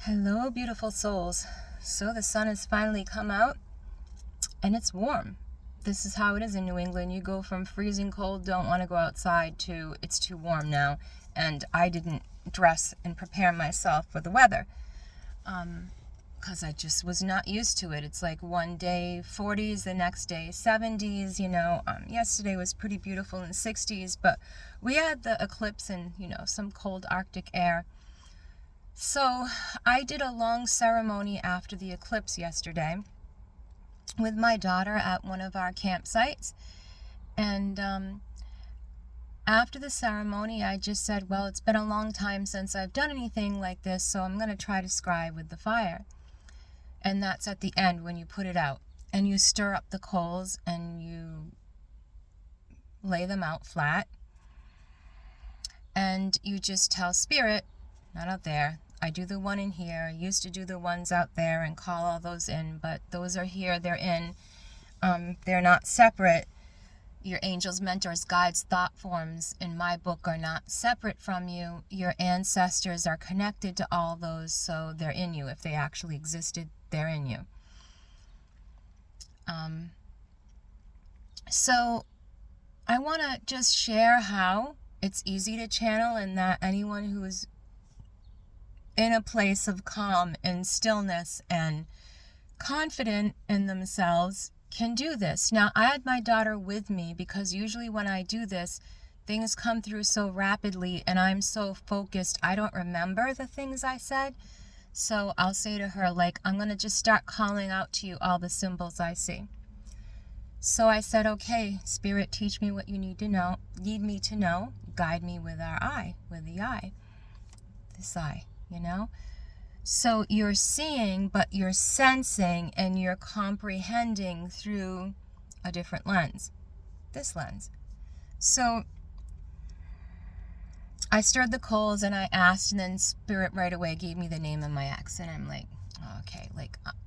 Hello, beautiful souls. So the sun has finally come out and it's warm. This is how it is in New England. You go from freezing cold, don't want to go outside, to it's too warm now. And I didn't dress and prepare myself for the weather because I just was not used to it. It's like one day 40s, the next day 70s. Yesterday was pretty beautiful in the 60s, but we had the eclipse and, some cold Arctic air. So I did a long ceremony after the eclipse yesterday with my daughter at one of our campsites. And after the ceremony, I just said, well, it's been a long time since I've done anything like this, so I'm going to try to scry with the fire. And that's at the end when you put it out. And you stir up the coals and you lay them out flat. And you just tell spirit, not out there. I do the one in here. I used to do the ones out there and call all those in, but those are here. They're in. They're not separate. Your angels, mentors, guides, thought forms in my book are not separate from you. Your ancestors are connected to all those, so they're in you. If they actually existed, they're in you. So I want to just share how it's easy to channel, and that anyone who is in a place of calm and stillness and confident in themselves can do this. Now, I had my daughter with me because usually when I do this, things come through so rapidly and I'm so focused, I don't remember the things I said. So I'll say to her, I'm going to just start calling out to you all the symbols I see. So I said, okay, Spirit, teach me what you need me to know. Guide me with the eye, this eye. So you're seeing, but you're sensing and you're comprehending through a different lens, this lens. So I stirred the coals and I asked, and then Spirit right away gave me the name of my ex. And I'm like, okay,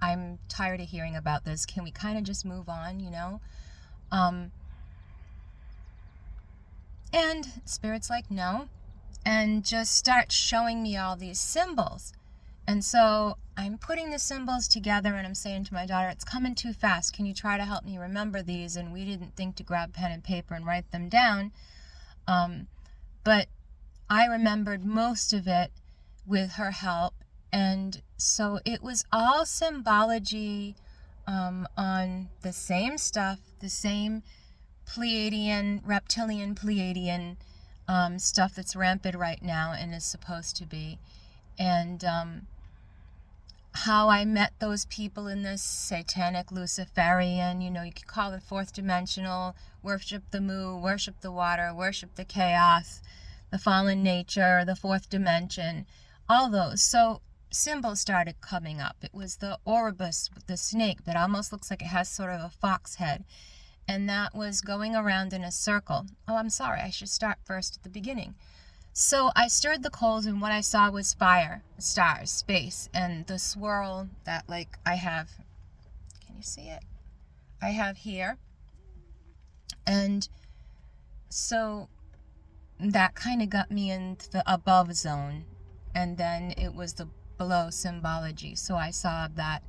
I'm tired of hearing about this. Can we kind of just move on, And Spirit's like, no. And just start showing me all these symbols. And so I'm putting the symbols together and I'm saying to my daughter, it's coming too fast. Can you try to help me remember these? And we didn't think to grab pen and paper and write them down. But I remembered most of it with her help. And so it was all symbology on the same stuff, the same reptilian Pleiadian stuff that's rampant right now and is supposed to be. And how I met those people in this satanic Luciferian, you could call it fourth dimensional, worship the moo, worship the water, worship the chaos, the fallen nature, the fourth dimension, all those. So symbols started coming up. It was the Ouroboros, the snake that almost looks like it has sort of a fox head. And that was going around in a circle. Oh, I'm sorry, I should start first at the beginning. So I stirred the coals and what I saw was fire, stars, space, and the swirl that I have, can you see it? I have here. And so that kind of got me into the above zone. And then it was the below symbology. So I saw that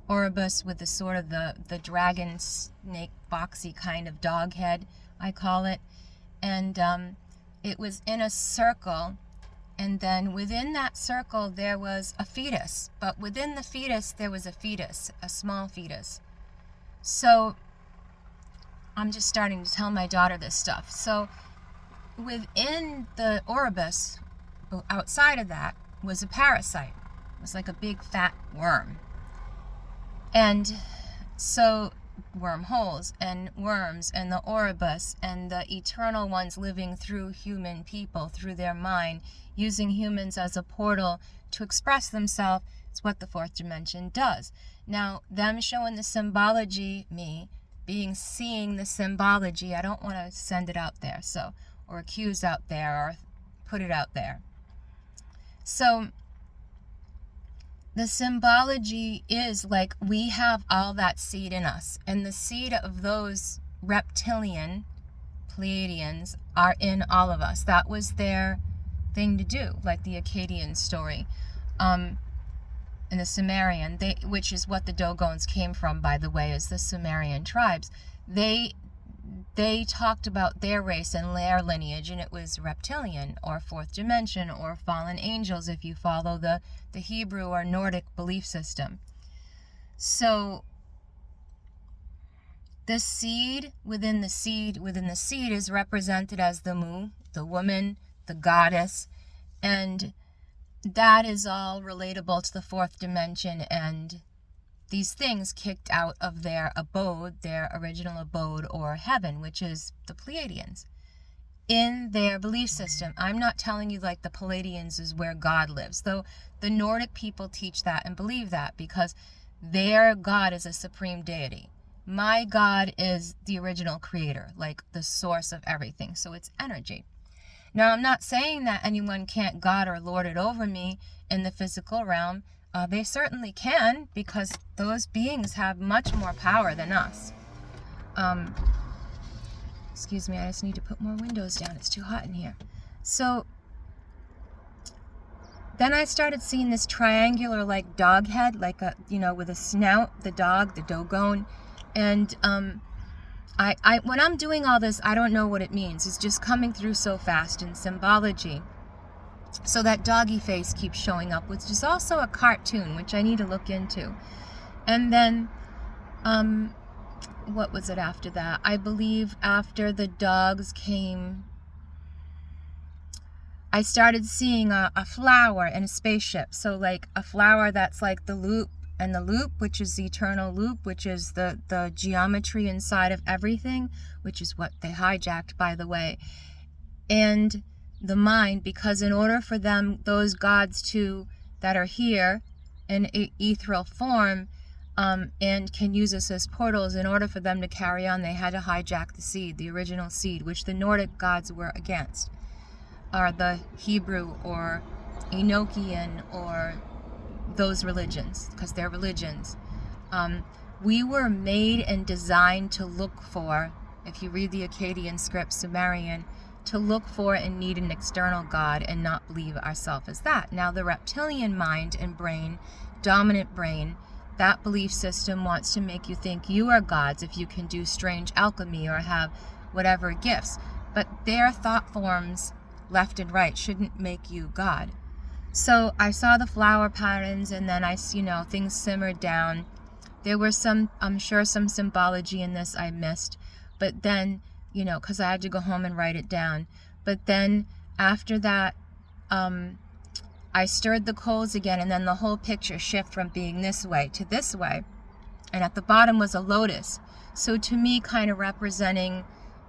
Ouroboros with the sort of the dragon snake boxy kind of dog head, I call it. And it was in a circle, and then within that circle there was a fetus, but within the fetus there was a small fetus. So I'm just starting to tell my daughter this stuff. So within the Ouroboros, outside of that, was a parasite. It was like a big fat worm. And so wormholes and worms and the Ouroboros and the eternal ones living through human people, through their mind, using humans as a portal to express themselves, is what the fourth dimension does. Now, them showing the symbology, me seeing the symbology, I don't want to send it out there, or accuse out there, or put it out there. So the symbology is we have all that seed in us, and the seed of those reptilian Pleiadians are in all of us. That was their thing to do, like the Akkadian story. in the Sumerian, which is what the Dogons came from, by the way, is the Sumerian tribes. They talked about their race and their lineage, and it was reptilian or fourth dimension or fallen angels if you follow the Hebrew or Nordic belief system. So the seed within the seed within the seed is represented as the Mu, the woman, the goddess, and that is all relatable to the fourth dimension, and these things kicked out of their abode, their original abode or heaven, which is the Pleiadians, in their belief system. I'm not telling you like the Pleiadians is where God lives, though the Nordic people teach that and believe that because their God is a supreme deity. My God is the original creator, like the source of everything, so it's energy. Now, I'm not saying that anyone can't God or lord it over me in the physical realm. They certainly can, because those beings have much more power than us. Excuse me, I just need to put more windows down. It's too hot in here. So then I started seeing this triangular like dog head, like a, with a snout, the dog, the Dogon. And I when I'm doing all this, I don't know what it means. It's just coming through so fast in symbology. So that doggy face keeps showing up, which is also a cartoon, which I need to look into. And then, what was it after that? I believe after the dogs came, I started seeing a flower and a spaceship. So like a flower that's like the loop, and the loop, which is the eternal loop, which is the geometry inside of everything, which is what they hijacked, by the way. And the mind, because in order for them, those gods that are here in ethereal form, and can use us as portals, in order for them to carry on, they had to hijack the seed, the original seed, which the Nordic gods were against, or the Hebrew or Enochian or those religions, because they're religions. We were made and designed to look for, if you read the Akkadian script, Sumerian, to look for and need an external God and not believe ourselves as that. Now the reptilian mind and brain, dominant brain, that belief system wants to make you think you are gods if you can do strange alchemy or have whatever gifts. But their thought forms, left and right, shouldn't make you God. So I saw the flower patterns, and then things simmered down. There were I'm sure some symbology in this I missed, but then, because I had to go home and write it down. But then after that, I stirred the coals again, and then the whole picture shifted from being this way to this way. And at the bottom was a lotus. So to me, kind of representing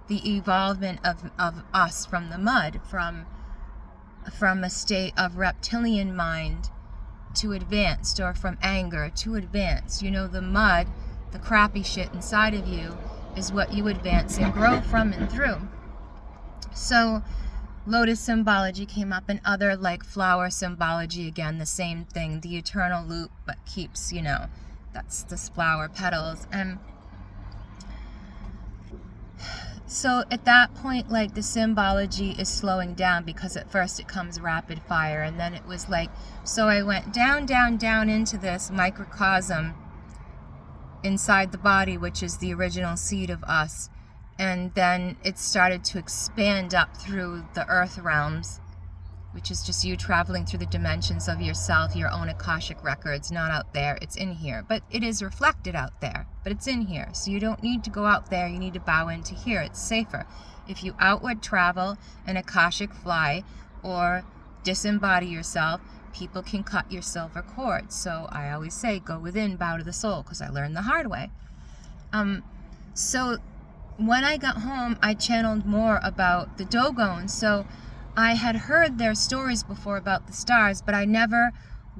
the evolvement of us from the mud, from a state of reptilian mind to advanced, or from anger to advanced. The mud, the crappy shit inside of you, is what you advance and grow from and through. So lotus symbology came up, and other like flower symbology, again, the same thing, the eternal loop, but keeps, that's the flower petals. And so at that point, like, the symbology is slowing down, because at first it comes rapid fire, and then it was like, so I went down, down, down into this microcosm inside the body, which is the original seed of us, and then it started to expand up through the earth realms, which is just you traveling through the dimensions of yourself, your own Akashic records, not out there, it's in here, but it is reflected out there, but it's in here, so you don't need to go out there, you need to bow into here, it's safer. If you outward travel an Akashic fly, or disembody yourself, people can cut your silver cord. So I always say, go within, bow to the soul, because I learned the hard way. So when I got home, I channeled more about the Dogons. So I had heard their stories before about the stars, but I never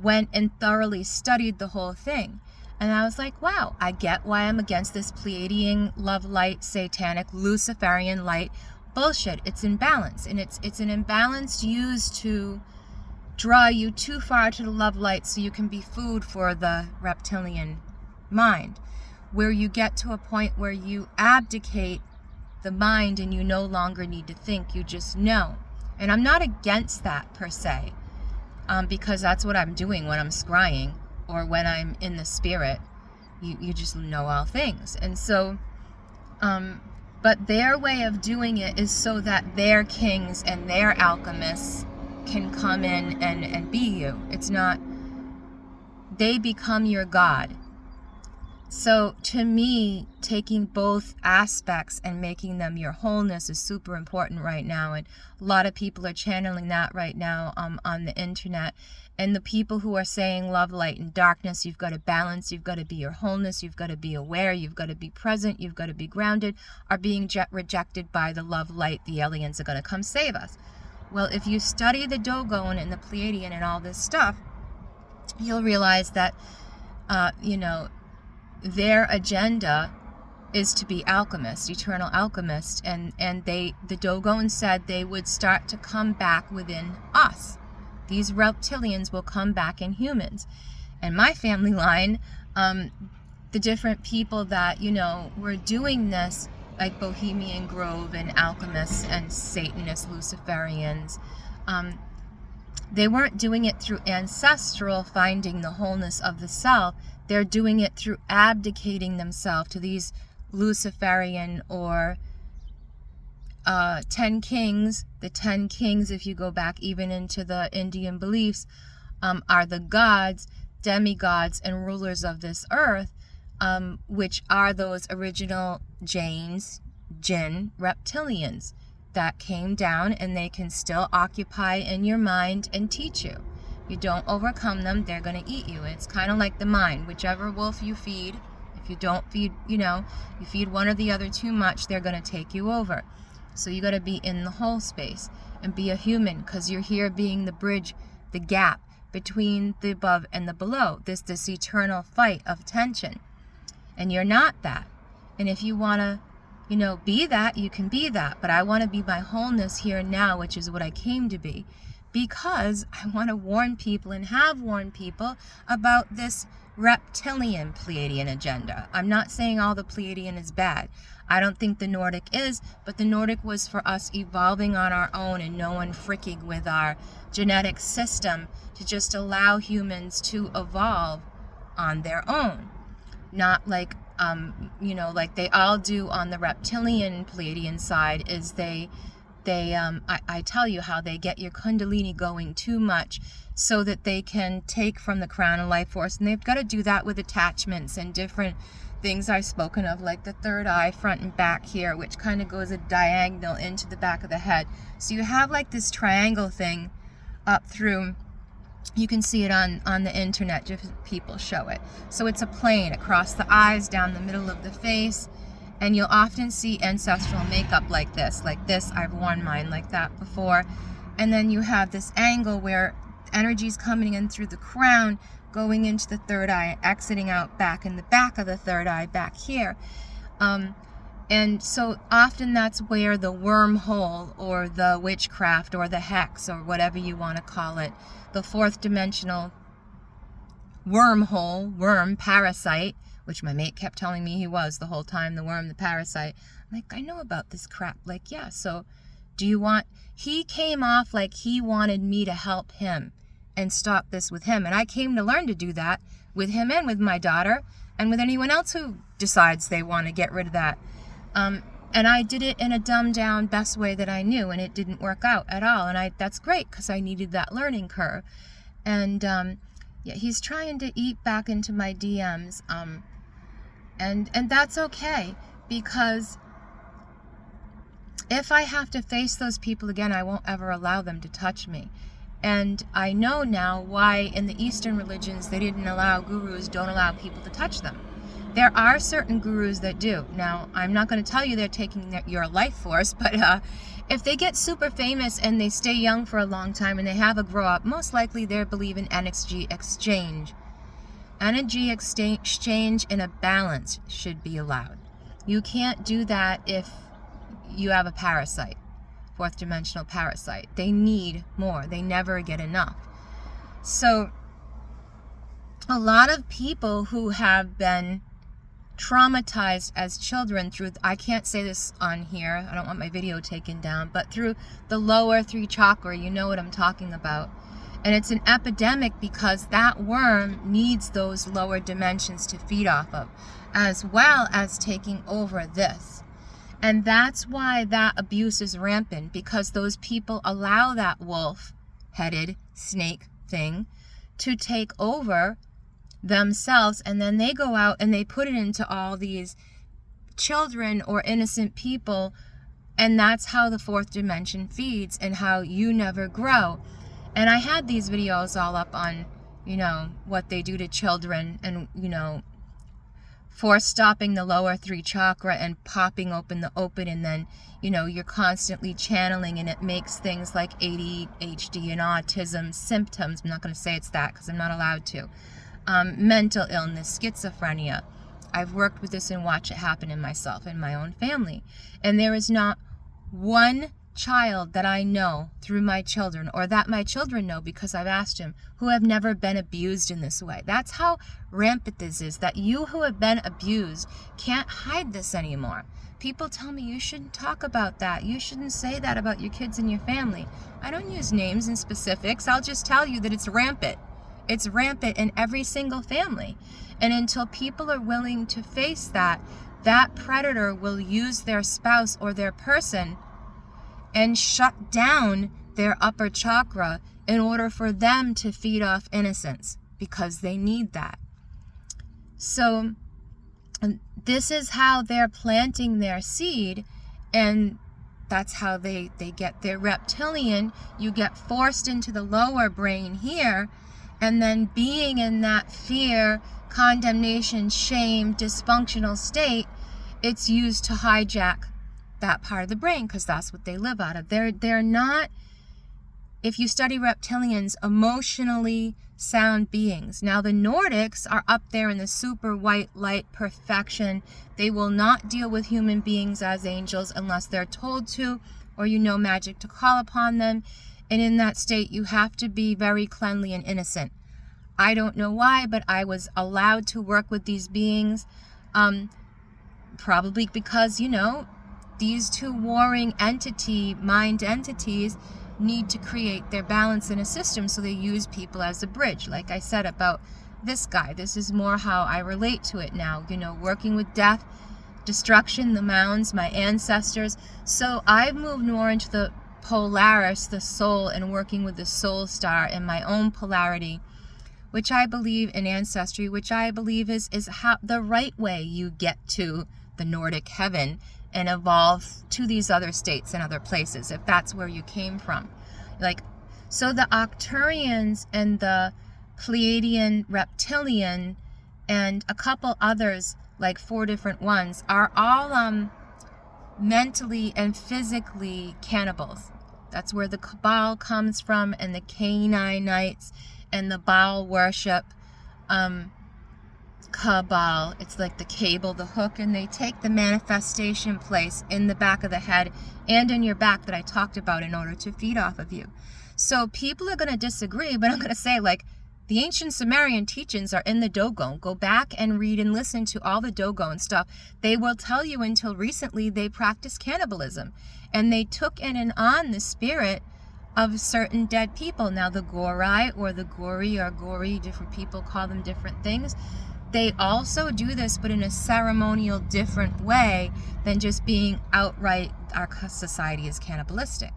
went and thoroughly studied the whole thing. And I was like, wow, I get why I'm against this Pleiadian, love light, satanic, Luciferian light bullshit. It's imbalance, and it's an imbalance used to draw you too far to the love light so you can be food for the reptilian mind, where you get to a point where you abdicate the mind and you no longer need to think, you just know. And I'm not against that per se, because that's what I'm doing when I'm scrying. or when I'm in the spirit, you just know all things. And so, but their way of doing it is so that their kings and their alchemists can come in and be you. It's not, they become your God. So to me, taking both aspects and making them your wholeness is super important right now. And a lot of people are channeling that right now on the internet. And the people who are saying love, light, and darkness, you've got to balance, you've got to be your wholeness, you've got to be aware, you've got to be present, you've got to be grounded, are being rejected by the love, light. The aliens are going to come save us. Well, if you study the Dogon and the Pleiadian and all this stuff, you'll realize that, their agenda is to be alchemists, eternal alchemists, and the Dogon said they would start to come back within us. These reptilians will come back in humans. And my family line, the different people that, were doing this, like Bohemian Grove and alchemists and Satanists, Luciferians, they weren't doing it through ancestral finding the wholeness of the self. They're doing it through abdicating themselves to these Luciferian or 10 kings. The 10 kings, if you go back even into the Indian beliefs, are the gods, demigods, and rulers of this earth, which are those original jinn reptilians that came down, and they can still occupy in your mind and teach you. You don't overcome them, they're going to eat you. It's kind of like the mind. Whichever wolf you feed, if you don't feed, you feed one or the other too much, they're going to take you over. So you got to be in the whole space and be a human, because you're here being the bridge, the gap between the above and the below. This eternal fight of tension. And you're not that. And if you want to, be that, you can be that. But I want to be my wholeness here and now, which is what I came to be. Because I want to warn people and have warned people about this reptilian Pleiadian agenda. I'm not saying all the Pleiadian is bad. I don't think the Nordic is, but the Nordic was for us evolving on our own and no one freaking with our genetic system to just allow humans to evolve on their own. Not like, like they all do on the reptilian Pleiadian side, is I tell you how they get your kundalini going too much so that they can take from the crown and life force. And they've got to do that with attachments and different things I've spoken of, like the third eye, front and back here, which kind of goes a diagonal into the back of the head. So you have like this triangle thing up through. You can see it on the internet, different people show it. So it's a plane across the eyes, down the middle of the face. And you'll often see ancestral makeup like this. I've worn mine like that before. And then you have this angle where energy's coming in through the crown, going into the third eye, exiting out back in the back of the third eye, back here. And so often that's where the wormhole or the witchcraft or the hex or whatever you want to call it, the fourth dimensional worm, parasite, which my mate kept telling me he was the whole time, the worm, the parasite. I'm like, I know about this crap. Like, yeah, so he came off like he wanted me to help him and stop this with him. And I came to learn to do that with him and with my daughter and with anyone else who decides they want to get rid of that. And I did it in a dumbed down best way that I knew, and it didn't work out at all. And that's great, because I needed that learning curve. And yeah, he's trying to eat back into my DMs. And that's okay, because if I have to face those people again, I won't ever allow them to touch me. And I know now why in the Eastern religions they don't allow people to touch them. There are certain gurus that do. Now, I'm not going to tell you they're taking your life force, but if they get super famous and they stay young for a long time and they have a grow up, most likely they believe in energy exchange. Energy exchange in a balance should be allowed. You can't do that if you have a parasite, fourth dimensional parasite. They need more. They never get enough. So a lot of people who have been traumatized as children through, I can't say this on here, I don't want my video taken down, but through the lower 3 chakra, you know what I'm talking about. And it's an epidemic because that worm needs those lower dimensions to feed off of, as well as taking over this. And that's why that abuse is rampant, because those people allow that wolf-headed snake thing to take over themselves, and then they go out and they put it into all these children or innocent people, and that's how the fourth dimension feeds and how you never grow. And I had these videos all up on, what they do to children and, for stopping the lower 3 chakra and popping open the open, and then, you're constantly channeling, and it makes things like ADHD and autism symptoms. I'm not going to say it's that because I'm not allowed to. Mental illness, schizophrenia. I've worked with this and watched it happen in myself and my own family. And there is not one child that I know through my children, or that my children know because I've asked them, who have never been abused in this way. That's how rampant this is, that you who have been abused can't hide this anymore. People tell me, you shouldn't talk about that. You shouldn't say that about your kids and your family. I don't use names and specifics. I'll just tell you that it's rampant. It's rampant in every single family. And until people are willing to face that, that predator will use their spouse or their person and shut down their upper chakra in order for them to feed off innocence, because they need that. So this is how they're planting their seed, and that's how they get their reptilian. You get forced into the lower brain here, and then being in that fear, condemnation, shame, dysfunctional state, it's used to hijack that part of the brain, because that's what they live out of. They're not, if you study reptilians, emotionally sound beings. Now the Nordics are up there in the super white light perfection. They will not deal with human beings as angels unless they're told to, or magic to call upon them. And in that state, you have to be very cleanly and innocent. I don't know why, but I was allowed to work with these beings, probably because, these two warring mind entities need to create their balance in a system, so they use people as a bridge. Like I said about this guy, this is more how I relate to it now, working with death, destruction, the mounds, my ancestors. So I've moved more into the Polaris, the soul, and working with the soul star and my own polarity, which I believe in ancestry, which I believe is how the right way you get to the Nordic heaven and evolve to these other states and other places, if that's where you came from. So the Arcturians and the Pleiadian reptilian and a couple others, like 4 different ones, are all mentally and physically cannibals. That's where the Cabal comes from, and the Canaanites and the Baal worship. Cabal, it's like the cable, the hook, and they take the manifestation place in the back of the head and in your back that I talked about in order to feed off of you. So people are going to disagree, but I'm going to say, the ancient Sumerian teachings are in the Dogon. Go back and read and listen to all the Dogon stuff. They will tell you until recently they practiced cannibalism, and they took in and on the spirit of certain dead people. Now the Gorai or the Gori or Gori, different people call them different things. They also do this, but in a ceremonial, different way than just being outright, our society is cannibalistic.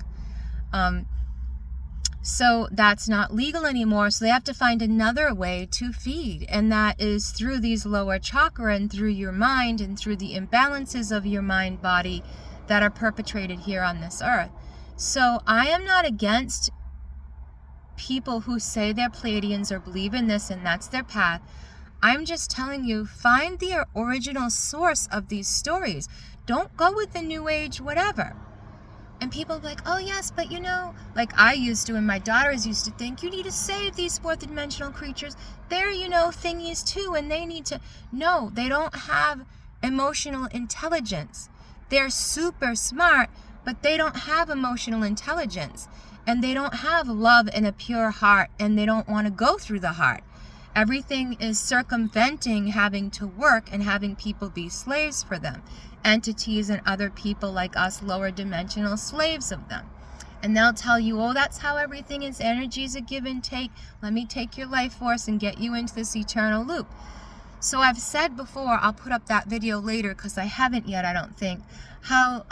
So that's not legal anymore. So they have to find another way to feed. And that is through these lower chakra and through your mind and through the imbalances of your mind body that are perpetrated here on this earth. So I am not against people who say they're Pleiadians or believe in this and that's their path. I'm just telling you, find the original source of these stories. Don't go with the new age whatever. And people are like, oh yes, but like I used to, and my daughters used to think, you need to save these fourth dimensional creatures. They're, thingies too, and they need to. No, they don't have emotional intelligence. They're super smart, but they don't have emotional intelligence. And they don't have love and a pure heart, and they don't want to go through the heart. Everything is circumventing having to work and having people be slaves for them. Entities and other people like us, lower dimensional slaves of them. And they'll tell you, oh, that's how everything is. Energy is a give and take. Let me take your life force and get you into this eternal loop. So I've said before, I'll put up that video later because I haven't yet, I don't think, how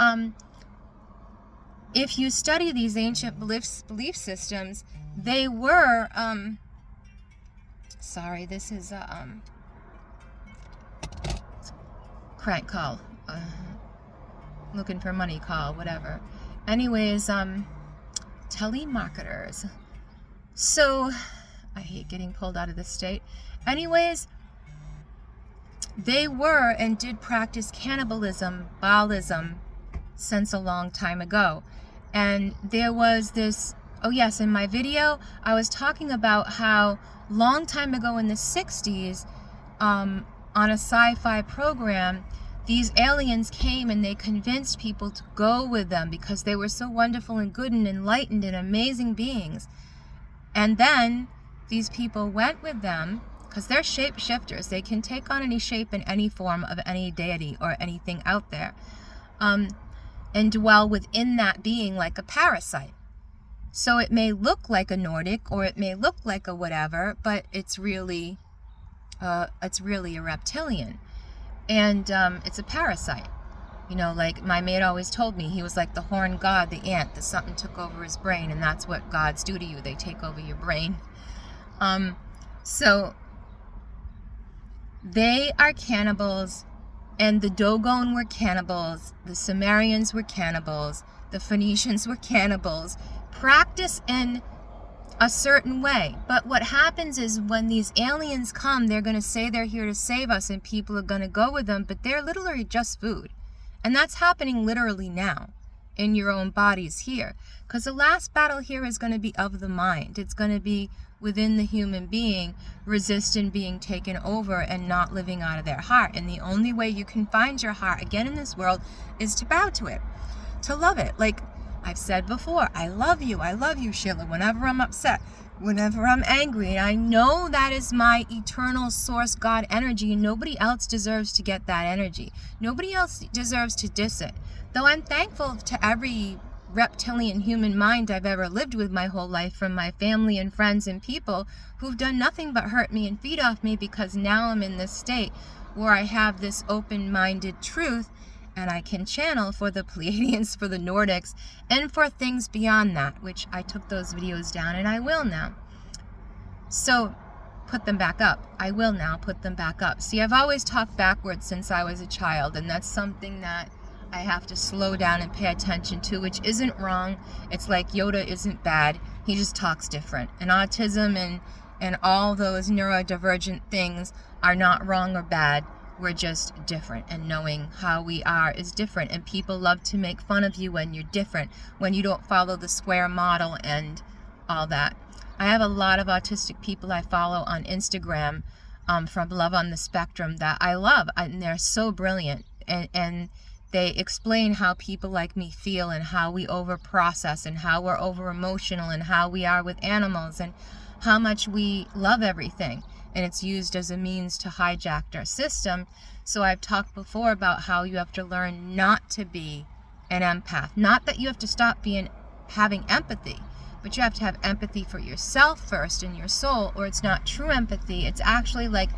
if you study these ancient belief systems, they were, sorry, this is a crank call, looking for money call, whatever. Anyways, telemarketers. So, I hate getting pulled out of this state. Anyways, they were and did practice cannibalism, Baalism, since a long time ago. And there was this, oh yes, in my video, I was talking about how long time ago in the 60s, on a sci-fi program, these aliens came and they convinced people to go with them because they were so wonderful and good and enlightened and amazing beings. And then these people went with them because they're shapeshifters. They can take on any shape and any form of any deity or anything out there, and dwell within that being like a parasite. So it may look like a Nordic or it may look like a whatever, but it's really a reptilian. And it's a parasite. You know, like my mate always told me, he was like the horned god, the ant, that something took over his brain, and that's what gods do to you. They take over your brain. So they are cannibals, and the Dogon were cannibals, the Sumerians were cannibals, the Phoenicians were cannibals, practice in a certain way. But what happens is when these aliens come, they're going to say they're here to save us and people are going to go with them, but they're literally just food. And that's happening literally now in your own bodies here. Because the last battle here is going to be of the mind. It's going to be within the human being, resistant being taken over and not living out of their heart. And the only way you can find your heart again in this world is to bow to it, to love it. Like I've said before, I love you, Sheila, whenever I'm upset, whenever I'm angry. And I know that is my eternal source God energy, and nobody else deserves to get that energy. Nobody else deserves to diss it. Though I'm thankful to every reptilian human mind I've ever lived with my whole life, from my family and friends and people who've done nothing but hurt me and feed off me, because now I'm in this state where I have this open-minded truth and I can channel for the Pleiadians, for the Nordics, and for things beyond that, which I took those videos down and I will now. So put them back up. I will now put them back up. See, I've always talked backwards since I was a child, and that's something that I have to slow down and pay attention to, which isn't wrong. It's like Yoda isn't bad. He just talks different. And autism and all those neurodivergent things are not wrong or bad. We're just different, and knowing how we are is different. And people love to make fun of you when you're different, when you don't follow the square model and all that. I have a lot of autistic people I follow on Instagram from Love on the Spectrum that I love, and they're so brilliant. And they explain how people like me feel and how we over-process and how we're over-emotional and how we are with animals and how much we love everything. And it's used as a means to hijack our system. So I've talked before about how you have to learn not to be an empath. Not that you have to stop having empathy, but you have to have empathy for yourself first in your soul, or it's not true empathy. It's actually like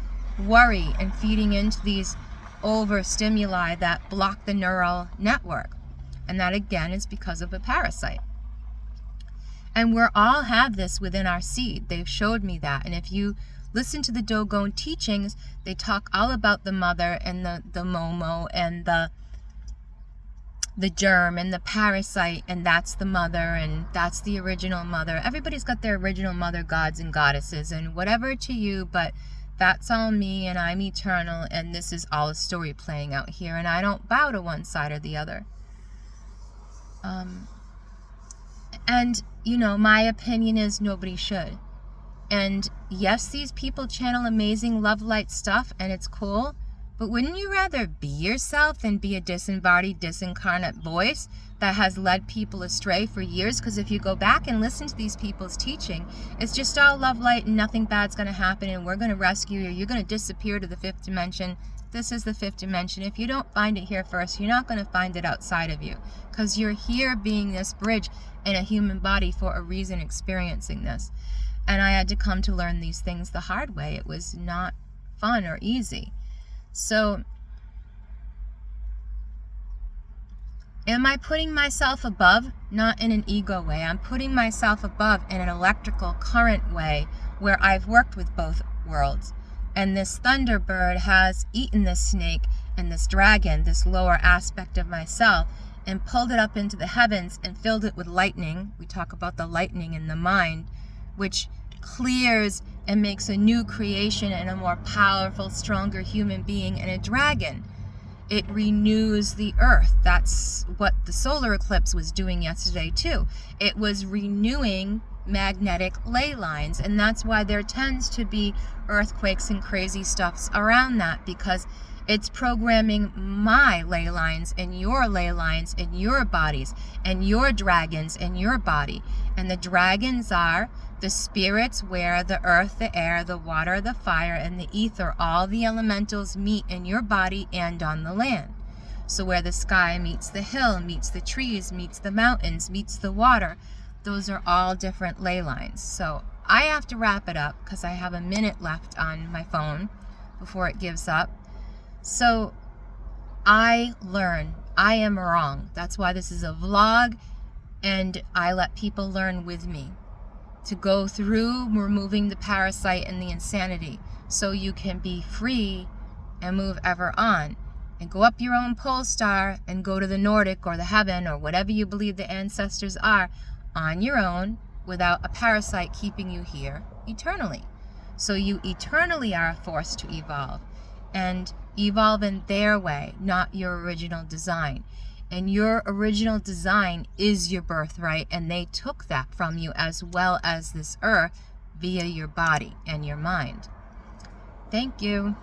worry and feeding into these overstimuli that block the neural network. And that again is because of a parasite. And we all have this within our seed. They've showed me that. And if you listen to the Dogon teachings, they talk all about the mother and the Momo and the germ and the parasite, and that's the mother and that's the original mother. Everybody's got their original mother gods and goddesses and whatever to you, but that's all me, and I'm eternal, and this is all a story playing out here, and I don't bow to one side or the other. And, you know, my opinion is nobody should. And yes, these people channel amazing love light stuff, and it's cool, But wouldn't you rather be yourself than be a disembodied, disincarnate voice that has led people astray for years? Because if you go back and listen to these people's teaching, it's just all love, light, and nothing bad's going to happen, and we're going to rescue you. You're going to disappear to the 5th dimension. This is the 5th dimension. If you don't find it here first, you're not going to find it outside of you, because you're here being this bridge in a human body for a reason, experiencing this. And I had to come to learn these things the hard way. It was not fun or easy. So, am I putting myself above? Not in an ego way. I'm putting myself above in an electrical current way, where I've worked with both worlds. And this thunderbird has eaten this snake and this dragon, this lower aspect of myself, and pulled it up into the heavens and filled it with lightning. We talk about the lightning in the mind, which clears and makes a new creation and a more powerful, stronger human being and a dragon. It renews the earth. That's what the solar eclipse was doing yesterday too. It was renewing magnetic ley lines, and that's why there tends to be earthquakes and crazy stuffs around that, because it's programming my ley lines and your ley lines in your bodies and your dragons in your body. And the dragons are the spirits where the earth, the air, the water, the fire, and the ether, all the elementals meet in your body and on the land. So where the sky meets the hill, meets the trees, meets the mountains, meets the water, those are all different ley lines. So I have to wrap it up because I have a minute left on my phone before it gives up. So I learn. I am wrong. That's why this is a vlog, and I let people learn with me to go through removing the parasite and the insanity, so you can be free and move ever on and go up your own pole star and go to the Nordic or the heaven or whatever you believe the ancestors are on your own, without a parasite keeping you here eternally. So you eternally are forced to evolve, and evolve in their way, not your original design. And your original design is your birthright, and they took that from you, as well as this earth, via your body and your mind. Thank you.